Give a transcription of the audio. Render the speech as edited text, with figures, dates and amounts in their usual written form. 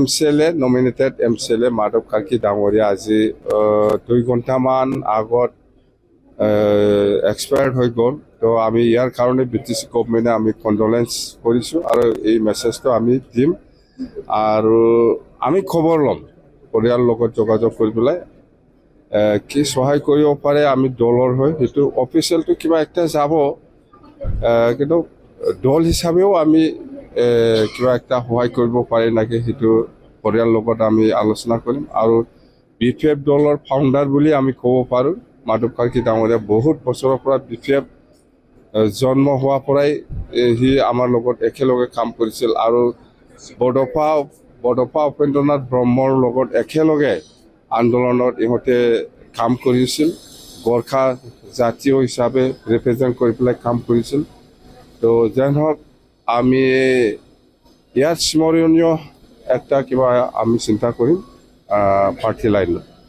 MCLA nominated MCLA Madhav Karki ডাঙৰীয়া আজি 2 ঘণ্টামান আগত এক্সপায়াৰ্ড হৈ গ'ল। তো আমি ইয়াৰ কাৰণে BTC গভৰ্ণমেণ্টে আমি কণ্ডোলেঞ্চ কৰিছোঁ আৰু এই মেছেজটো আমি দিম আৰু আমি খবৰ ল'ম পৰিয়ালৰ লগত যোগাযোগ কৰি পেলাই কি সহায় কৰিব পাৰে আমি দলৰ হৈ সেইটো অফিচিয়েলটো কিবা একটা যাব কিন্তু দল হিচাপেও আমি কিবা একটা সহায় কৰিব পাৰে নেকি সেইটো পৰিয়ালৰ লগত আমি আলোচনা কৰিম আৰু BPF দলৰ ফাউণ্ডাৰ বুলি আমি ক'ব পাৰোঁ। মাধৱ কাৰ্কি ডাঙৰীয়া বহুত বছৰৰ পৰা BPF জন্ম হোৱাৰ পৰাই সি আমাৰ লগত একেলগে কাম কৰিছিল আৰু বডফা উপেন্দ্ৰনাথ ব্ৰহ্মৰ লগত একেলগে আন্দোলনত ইহঁতে কাম কৰিছিল। গোৰ্খা জাতীয় হিচাপে ৰিপ্ৰেজেণ্ট কৰি পেলাই কাম কৰিছিল। তো যেন হওক আমি ইয়াত স্মৰণীয় একটা কিবা আমি চিন্তা কৰিম পাৰ্টি লাইনত।